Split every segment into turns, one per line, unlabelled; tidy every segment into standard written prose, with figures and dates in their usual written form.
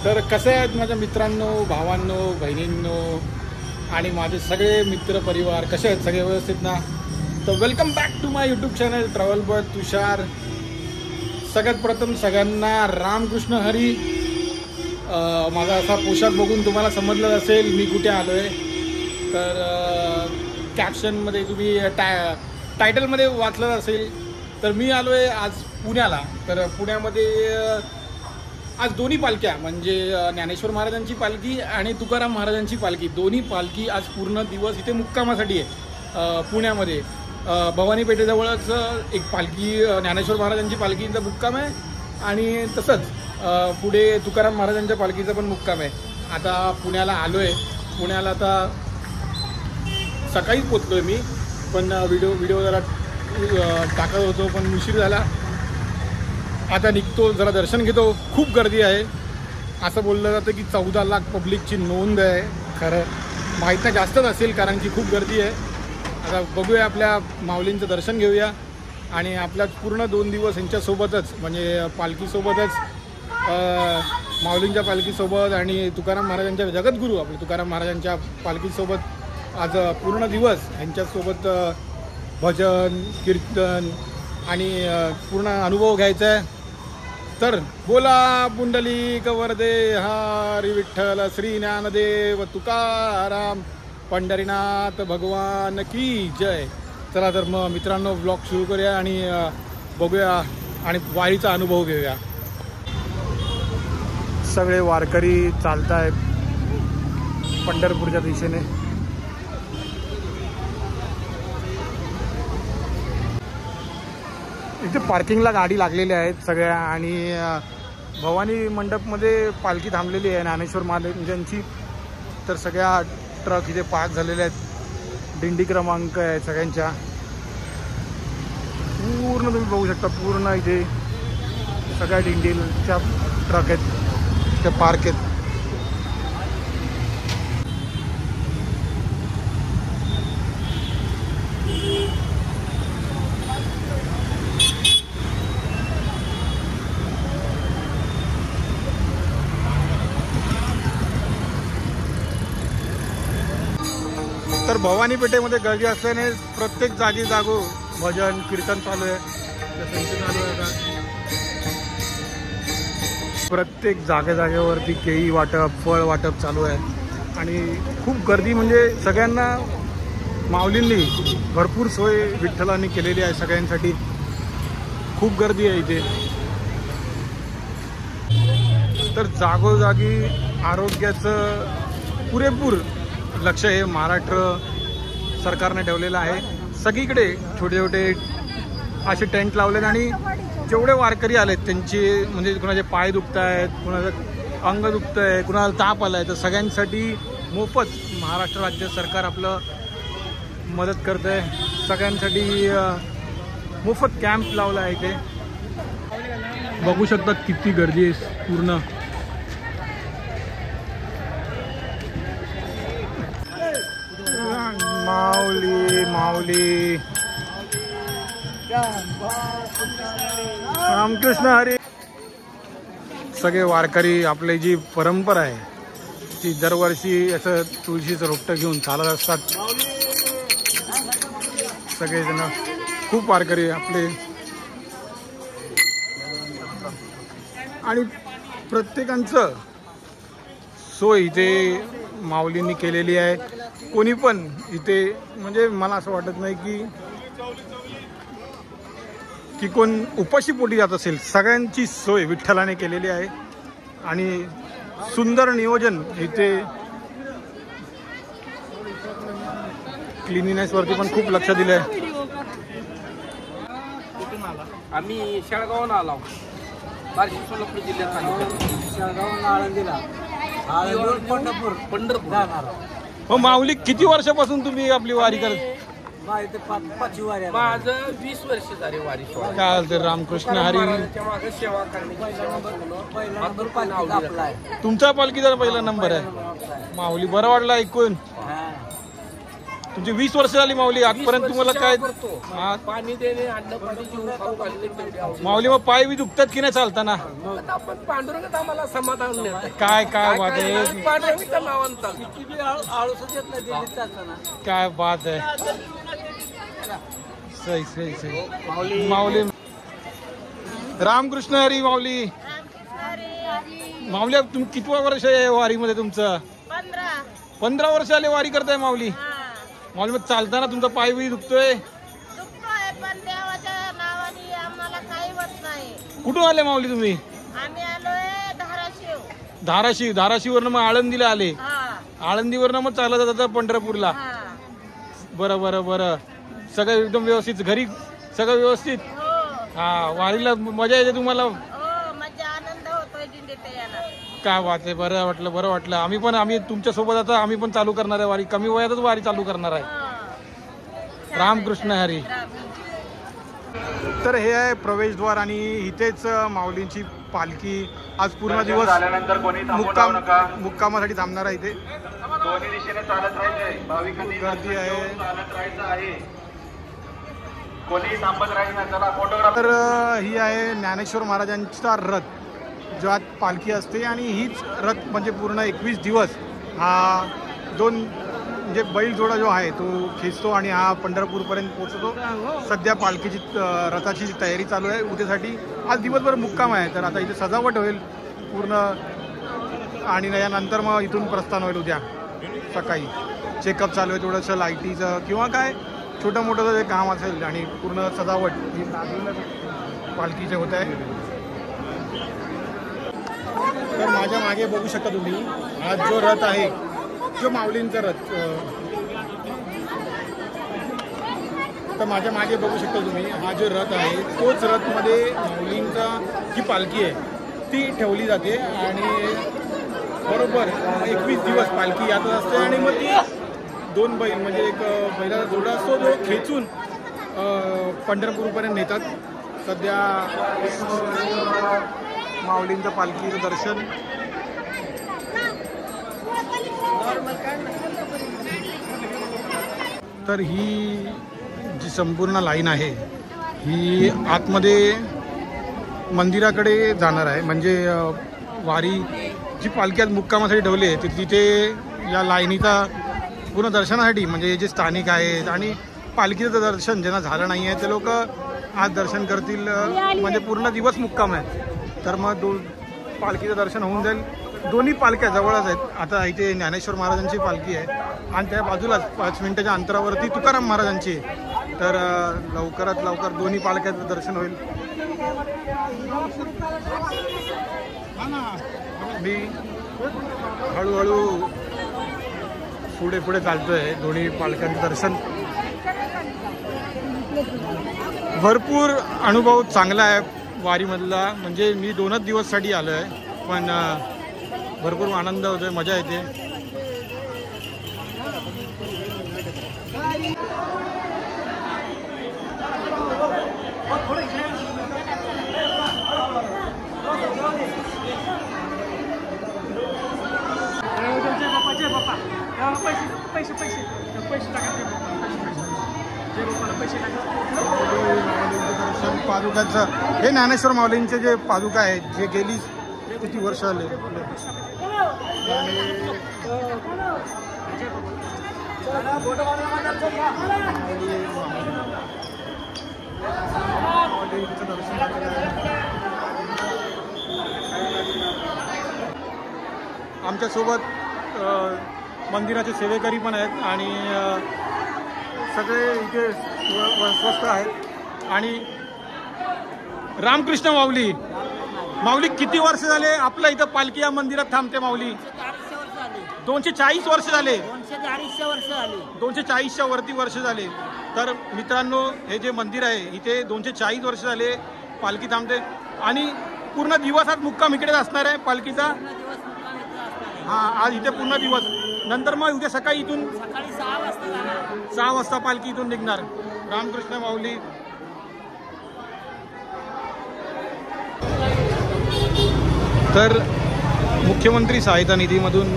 तर कसे आहेत माझ्या मित्रांनो, भावांनो, बहिणींनो आणि माझे सगळे मित्र परिवार कसे आहेत? सगळे व्यवस्थित ना? तर welcome back to my YouTube channel travel boy Tushar. सगळ्यात प्रथम सगळ्यांना रामकृष्ण हरी. माझा असा पोशाख बघून तुम्हाला समजलं असेल मी कुठे आलो आहे. तर कॅप्शनमध्ये तुम्ही टायटलमध्ये वाचलं असेल तर मी आलो आहे आज पुण्याला. तर पुण्यामध्ये आज दोन्ही पालख्या म्हणजे ज्ञानेश्वर महाराजांची पालखी आणि तुकाराम महाराजांची पालखी, दोन्ही पालखी आज पूर्ण दिवस इथे मुक्कामासाठी आहे. पुण्यामध्ये भवानी पेठेजवळच एक पालखी ज्ञानेश्वर महाराजांची पालखीचा मुक्काम आहे आणि तसंच पुढे तुकाराम महाराजांच्या पालखीचा पण मुक्काम आहे. आता पुण्याला आलो आहे. पुण्याला आता सकाळीच पोचलो आहे मी, पण व्हिडिओ जरा टाकत होतो पण उशीर झाला. आता निघतो, जरा दर्शन घेतो. खूप गर्दी आहे. असं बोललं जातं की 14 लाख पब्लिकची नोंद आहे. खरं माहीत नाही, जास्तच असेल कारण की खूप गर्दी आहे. आता बघूया, आपल्या माऊलींचं दर्शन घेऊया आणि आपल्या पूर्ण 2 दिवस यांच्यासोबतच म्हणजे पालखीसोबतच, माऊलींच्या पालखीसोबत आणि तुकाराम महाराजांच्या जगद्गुरू आपले तुकाराम महाराजांच्या पालखीसोबत आज पूर्ण दिवस यांच्यासोबत भजन कीर्तन आणि पूर्ण अनुभव घ्यायचा आहे. तर बोला पुंडलिक वरदे हरी विठ्ठल श्री ज्ञानदेव तुकाराम पंढरीनाथ भगवान की जय. चला तर मग मित्रांनो ब्लॉग सुरू करूया आणि बघूया आणि वारीचा अनुभव घेऊया. सगळे वारकरी चालत आहेत पंढरपूरच्या दिशेने. इथे पार्किंगला गाडी लागलेली आहेत सगळ्या आणि भवानी मंडपमध्ये पालखी थांबलेली आहे ज्ञानेश्वर महाराजांची. तर सगळ्या ट्रक इथे पार्क झालेले आहेत. दिंडी क्रमांक आहे सगळ्यांच्या. पूर्ण तुम्ही बघू शकता, पूर्ण इथे सगळ्या दिंडीच्या ट्रक आहेत, ते पार्क आहेत. तर भवानी पेठेमध्ये गर्दी असल्याने प्रत्येक जागो भजन कीर्तन चालू आहे. प्रत्येक जागेवरती केळी वाटप, फळ वाटप चालू आहे आणि खूप गर्दी म्हणजे सगळ्यांना माऊलींनी भरपूर सोय विठ्ठलांनी केलेली आहे सगळ्यांसाठी. खूप गर्दी आहे इथे. तर जागोजागी आरोग्याचं पुरेपूर लक्ष हे महाराष्ट्र सरकारने ठेवलेलं आहे. सगळीकडे छोटे छोटे असे टेंट लावलेत आणि जेवढे वारकरी आलेत त्यांचे म्हणजे कुणाचे पाय दुखत आहेत, कुणाचं अंग दुखतं आहे, कुणाला ताप आला आहे, तर सगळ्यांसाठी मोफत महाराष्ट्र राज्य सरकार आपलं मदत करतं आहे. सगळ्यांसाठी मोफत कॅम्प लावला आहे इथे. बघू शकता किती गर्दी आहे पूर्ण. माऊली माऊली रामकृष्ण हरी. सगळे वारकरी आपली जी परंपरा आहे ती दरवर्षी असं तुळशीचं रोपटं घेऊन चालत असतात सगळेजण. खूप वारकरी आपले आणि प्रत्येकांचं सोय इथे माऊलींनी केलेली आहे. कोणी पण इथे म्हणजे मला असं वाटत नाही की कोण उपाशी पोटी जात असेल. सगळ्यांची सोय विठ्ठलाने केलेली आहे आणि सुंदर नियोजन इथे. क्लिनिनेसवरती पण खूप लक्ष दिलं आहे.
आम्ही शेळगावहून आलो, बार्शी सोलापूर जिल्ह्यात. शेळगावहून आळंदीला, पंढरपूर.
हो माऊली, किती वर्षापासून तुम्ही आपली वारी करत?
माझं 20 वर्ष झाली वारी.
काय ते रामकृष्ण हरी.
सेवा
तुमचा पालखीचा पहिला नंबर आहे माऊली. बरं वाटलं ऐकून. तुमची 20 वर्ष झाली माऊली. आजपर्यंत तुम्हाला काय
करतो
हा,
पाणी देणे, अन्न पाणी जीव खाऊ घालणे तेवढी आवश्यक.
माऊली मग पाय बी दुखतात की नाही चालताना?
आता आपण पांडुरंगच आम्हाला समाधान नेत
काय काय बात आहे,
पांडुरंगच्या नावानं चालतो. आळूसच येत नाही दिल्लीत चालताना.
काय बात आहे. सही सही सही माऊली. रामकृष्ण हरी माऊली. माऊली तुम्ही कितवा वर्ष आहे वारीमध्ये तुमचं? 15 वर्ष आले वारी करताय माऊली. माऊली मग चालताना तुमचा पाय बी दुखतोय?
पण देवाच्या नावाने आम्हाला काही होत नाही.
कुठून आले माऊली तुम्ही?
आम्ही आलोय धाराशिव.
धाराशिववरनं मग आळंदीला आले.
हा
आळंदीवरनं मग चालत जातात पंढरपूरला.
हा
बरं बरं बरं. सगळं एकदम व्यवस्थित, घरी सगळं व्यवस्थित?
हो
हा. वारीला मजा येते तुम्हाला?
हो म्हणजे आनंद होतोय दिंडीत यायला.
काय वाट आहे. बरं वाटलं. आम्ही तुमच्या सोबत आता आम्ही पण चालू करणार आहे वारी. कमी वयातच वारी चालू करणार आहे.
हो.
रामकृष्ण हरी.
राम.
तर हे आहे प्रवेशद्वार आणि इथेच माऊलींची पालखी आज पूर्ण दिवस मुक्कामासाठी थांबणार आहे. इथे
दोन्ही दिशेने चालत राहायचंय. भाविकांनी
गर्दी आहे.
चालत राहायचं आहे. कोणी थांबत राहायचं नाही. चला फोटोग्राफ.
तर ही आहे ज्ञानेश्वर महाराजांचा रथ, ज्यात पालखी असते. आणि हीच रथ म्हणजे पूर्ण 21 दिवस हा दोन म्हणजे बैलजोडा जो आहे तो खेचतो आणि हा पंढरपूरपर्यंत पोहोचतो. सध्या पालखीची रथाची तयारी चालू आहे. उद्यासाठी आज दिवसभर मुक्काम आहे. तर आता इथे सजावट होईल पूर्ण आणि यानंतर मग इथून प्रस्थान होईल. उद्या सकाळी चेकअप चालू आहे, थोडंसं लाईटीचं किंवा काय छोटं मोठं जे काम असेल आणि पूर्ण सजावट ही पालखीचे होत आहे. तर माझ्या मागे बघू शकता तुम्ही हा जो रथ आहे, जो माऊलींचा रथ. तर माझ्या मागे बघू शकता तुम्ही हा जो रथ आहे तोच रथमध्ये माऊलींचा जी पालखी आहे ती ठेवली जाते. आणि बरोबर 21 दिवस पालखी यातच असते. आणि मग ती दोन बैल म्हणजे एक बैलाचा जोडा असतो जो खेचून पंढरपूरपर्यंत नेतात. सध्या माऊलींचं पालखीचं दर्शन. तर ही जी संपूर्ण लाईन आहे ही आतमध्ये मंदिराकडे जाणार आहे. म्हणजे वारी जी पालखी आज मुक्कामासाठी ठेवली आहे तिथे या लाईनीचा पूर्ण दर्शनासाठी म्हणजे जे स्थानिक आहेत आणि पालखीचं दर्शन ज्यांना झालं नाही आहे ते लोक आज दर्शन करतील. म्हणजे पूर्ण दिवस मुक्काम आहे. तर मग पालखीचं दर्शन होऊन जाईल. दोन्ही पालख्या जवळच आहेत. आता इथे ज्ञानेश्वर महाराजांची पालखी आहे आणि त्या बाजूलाच 5 मिनिटाच्या अंतरावरती तुकाराम महाराजांची. तर लवकरात लवकर दोन्ही पालख्याचं दर्शन होईल. मी हळूहळू पुढे चालतोय. दोन्ही पालख्यांचं दर्शन. भरपूर अनुभव चांगला आहे वारीमधला. म्हणजे मी 2च दिवससाठी आलो आहे पण भरपूर आनंद होतोय, मजा येते. पादुकाचं हे ज्ञानेश्वर माऊलींचे जे पादुका आहेत जे गेली किती वर्ष आले. आमच्यासोबत मंदिराचे सेवेकरी पण आहेत आणि सगळे इथे स्वस्थ आहेत. आणि रामकृष्ण माऊली. माऊली किती वर्ष झाले आपल्या इथं पालखी या मंदिरात थांबते माऊली? 240 वर्ष झाले. 240च्या वरती वर्ष झाले. तर मित्रांनो हे जे मंदिर आहे इथे 240 वर्ष झाले पालखी थांबते. आणि पूर्ण दिवस आज मुक्काम इकडेच असणार आहे पालखीचा. हां आज इथे पूर्ण दिवस. नंतर मग उद्या सकाळी इथून 6 वाजता पालखी इथून निघणार. रामकृष्ण माऊली. तर मुख्यमंत्री सहायता निधीमधून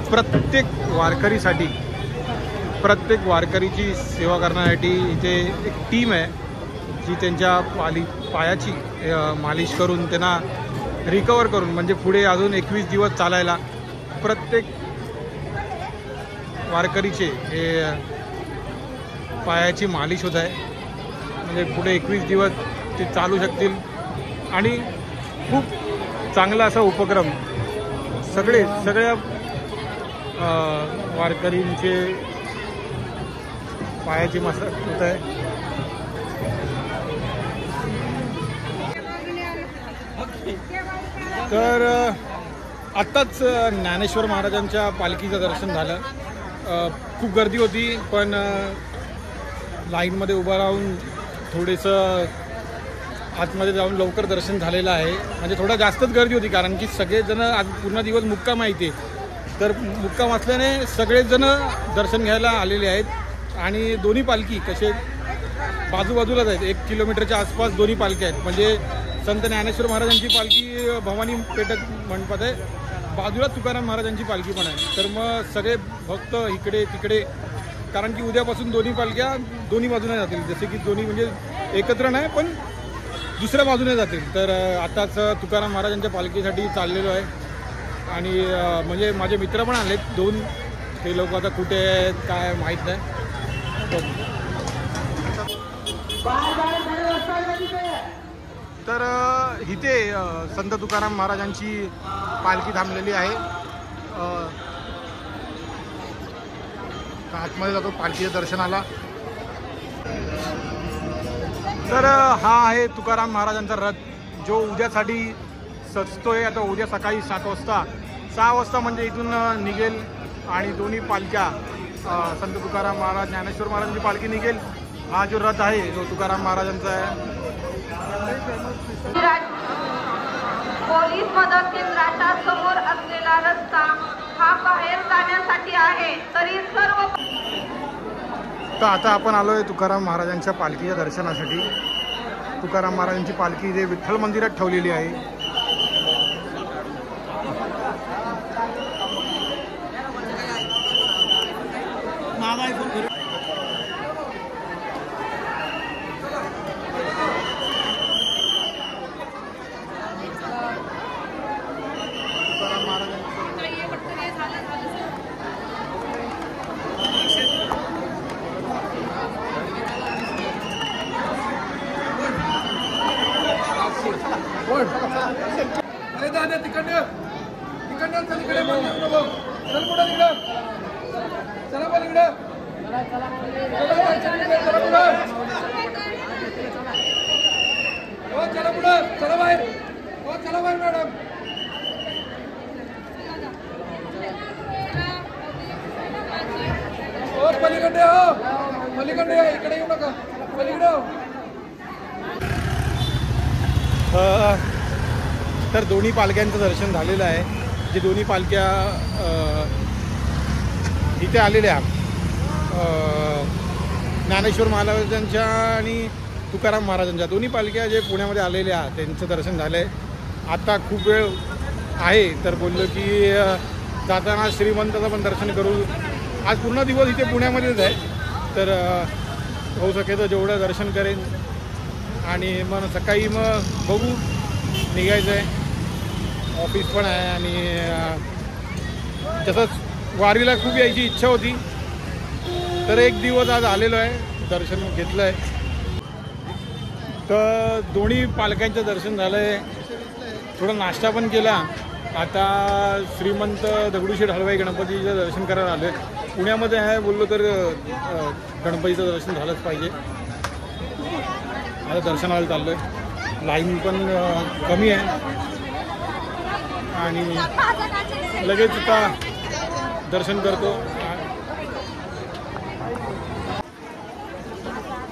प्रत्येक वारकरीसाठी प्रत्येक वारकरीची सेवा करण्यासाठी इथे एक टीम आहे जी त्यांच्या पायाची मालिश करून त्यांना रिकवर करून म्हणजे पुढे अजून 21 दिवस चालायला प्रत्येक वारकरीचे हे पायाची मालिश होत आहे. म्हणजे पुढे 21 दिवस ते चालू शकतील आणि खूप चांगला असा उपक्रम सगळ्या वारकरींचे पायाची मसाज होत आहे. तर आत्ताच ज्ञानेश्वर महाराजांच्या पालखीचं दर्शन झालं. खूप गर्दी होती पण लाईनमध्ये उभं राहून थोडंसं आतमध्ये जाऊन लवकर दर्शन झालेलं आहे. म्हणजे थोडा जास्तच गर्दी होती कारण की सगळेजण आज पूर्ण दिवस मुक्काम आहे इथे. तर मुक्काम असल्याने सगळेजण दर्शन घ्यायला आलेले आहेत आणि दोन्ही पालखी कसे बाजूबाजूलाच आहेत. 1 किलोमीटरच्या आसपास दोन्ही पालख्या आहेत. म्हणजे संत ज्ञानेश्वर महाराजांची पालखी भवानी पेठक मंडपात आहे, बाजूला तुकाराम महाराजांची पालखी पण आहे. तर मग सगळे भक्त इकडे तिकडे कारण की उद्यापासून दोन्ही पालख्या दोन्ही बाजूने जातील. जसे की दोन्ही म्हणजे एकत्र नाही पण दुसऱ्या बाजूने जातील. तर आताच तुकाराम महाराजांच्या पालखीसाठी चाललेलो आहे आणि म्हणजे माझे मित्र पण आलेत 2. ते लोक आता कुठे आहेत काय माहीत नाही. तर इथे संत तुकाराम महाराजांची पालखी थांबलेली आहे. आतमध्ये जातो पालखीच्या दर्शनाला. तर हा आहे तुकाराम महाराजांचा रथ जो उद्यासाठी सजतोय. आता उद्या सकाळी 6 वाजता म्हणजे इथून निघेल आणि दोन्ही पालख्या संत तुकाराम महाराज ज्ञानेश्वर महाराजांची पालखी निघेल. हा जो रथ आहे जो तुकाराम महाराजांचा आहे.
पोलीस मदत केंद्राच्या समोर असलेला रस्ता हा बाहेर जाण्यासाठी आहे. तरी सर्व
तर आता आपण आलोय तुकाराम महाराजांच्या पालखीच्या दर्शनासाठी. तुकाराम महाराजांची पालखी इथे विठ्ठल मंदिरात ठेवलेली आहे.
अरे दादा तिकडनं चल इकडे चल पुढे तिकडं चला बोल इकडं हो चला पुढं चला बाहेर मॅडम. हो पलीकडे इकडे येऊ नका पलीकडे.
तर दोन्ही पालख्यांचं दर्शन झालेलं आहे. जे दोन्ही पालख्या इथे आलेल्या ज्ञानेश्वर महाराजांच्या आणि तुकाराम महाराजांच्या दोन्ही पालख्या जे पुण्यामध्ये आलेल्या त्यांचं दर्शन झालं आहे. आता खूप वेळ आहे तर बोललो की जाताना श्रीमंताचं पण दर्शन करू. आज पूर्ण दिवस इथे पुण्यामध्येच आहे तर होऊ शकेल तर जेवढं दर्शन करेन आणि मग सकाळी मग बघू निघायचं आहे. ऑफिस पण आहे आणि तसंच वारीला खूप यायची इच्छा होती तर 1 दिवस आज आलेलो आहे, दर्शन घेतलं आहे. तर दोन्ही पालख्यांचं दर्शन झालं आहे. थोडा नाश्ता पण केला. आता श्रीमंत दगडूशेठ हलवाई गणपतीचं दर्शन करायला आलो आहे. पुण्यामध्ये आहे बोललो तर गणपतीचं दर्शन झालंच पाहिजे. आता दर्शनाला चाललो आहे. लाईन पण कमी आहे आणि लगेच आता दर्शन करतो.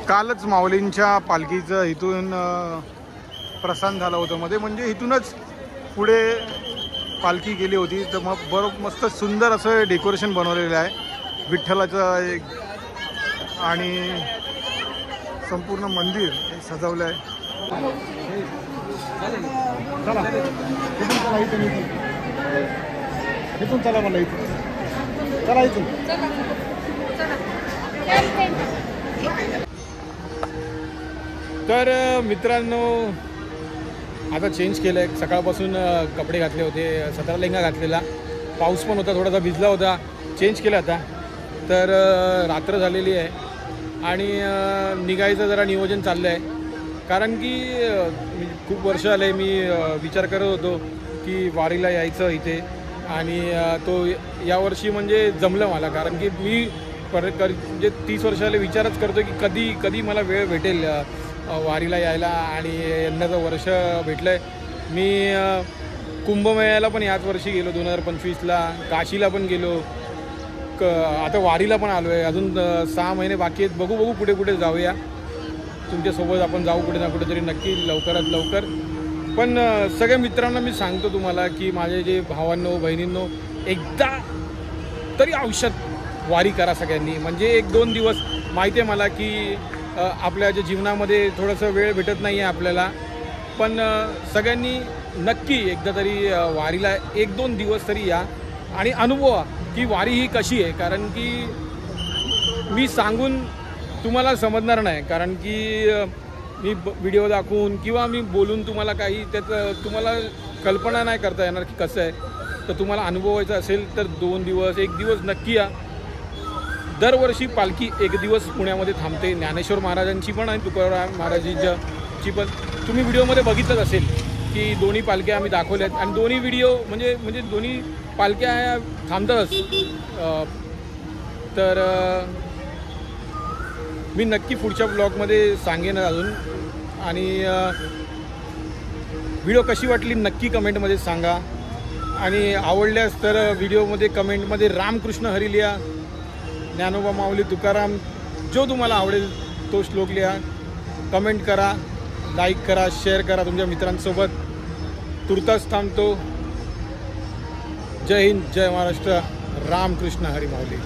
कालच माऊलींच्या पालखीचं इथून प्रस्थान झालं होतं मध्ये, म्हणजे इथूनच पुढे पालखी गेली होती. तर मग बरोबर मस्त सुंदर असं डेकोरेशन बनवलेलं आहे विठ्ठलाचं एक आणि संपूर्ण मंदिर सजवलं आहे. चला इथून चला मला इथून चला इथून तर मित्रांनो आता चेंज केलं आहे. सकाळपासून कपडे घातले होते, 17 लेंगा घातलेला, पाऊस पण होता, थोडासा भिजला होता, चेंज केला आता. तर रात्र झालेली आहे आणि निघायचं जरा नियोजन चाललं आहे. कारण की खूप वर्ष आले मी विचार करत होतो की वारीला यायचं इथे आणि तो यावर्षी म्हणजे जमलं मला. कारण की मी म्हणजे 30 वर्षाले विचारच करतो की कधी मला वेळ भेटेल वारीला यायला आणि यंदाचं वर्ष भेटलं आहे. मी कुंभमेळ्याला पण याच वर्षी गेलो 2025ला, काशीला पण गेलो, आता वारीला पण आलो आहे. अजून 6 महिने बाकी आहेत. बघू कुठे कुठे जाऊया. तुमच्यासोबत आपण जाऊ कुठे ना कुठेतरी नक्की लवकरात लवकर. पण सगळ्या मित्रांना मी सांगतो तुम्हाला की माझे जे भावांनो बहिणींनो, एकदा तरी आयुष्यात वारी करा सगळ्यांनी. म्हणजे 1-2 दिवस, माहिती आहे मला की आपल्या ज्या जीवनामध्ये थोडंसं वेळ भेटत नाही आहे आपल्याला, पण सगळ्यांनी नक्की एकदा तरी वारीला 1-2 दिवस तरी या आणि अनुभवा की वारी ही कशी आहे. कारण की मी सांगून तुम्हाला समजणार नाही, कारण की मी व्हिडिओ दाखवून किंवा मी बोलून तुम्हाला काही त्याचं तुम्हाला कल्पना नाही करता येणार की कसं आहे. तर तुम्हाला अनुभवायचं असेल तर 2 दिवस 1 दिवस नक्की या. दरवर्षी पालखी 1 दिवस पुण्यामध्ये थांबते. ज्ञानेश्वर महाराजांची पण आणि तुकाराम महाराजांची पण तुम्ही व्हिडिओमध्ये बघितलंच असेल की दोन्ही पालख्या आम्ही दाखवल्यात आणि दोन्ही व्हिडिओ म्हणजे दोन्ही पालख्या थांबतातच. तर मी नक्की पुढच्या ब्लॉगमध्ये सांगेन अजून. आणि व्हिडिओ कशी वाटली नक्की कमेंटमध्ये सांगा आणि आवडल्यास तर व्हिडिओमध्ये कमेंटमध्ये रामकृष्ण हरी लिहा, ज्ञानोबा माऊली तुकाराम, जो तुम्हाला आवडेल तो श्लोक लिहा, कमेंट करा, लाईक करा, शेअर करा तुमच्या मित्रांसोबत. तुर्तास थांबतो. जय हिंद, जय महाराष्ट्र, रामकृष्ण हरी माऊली.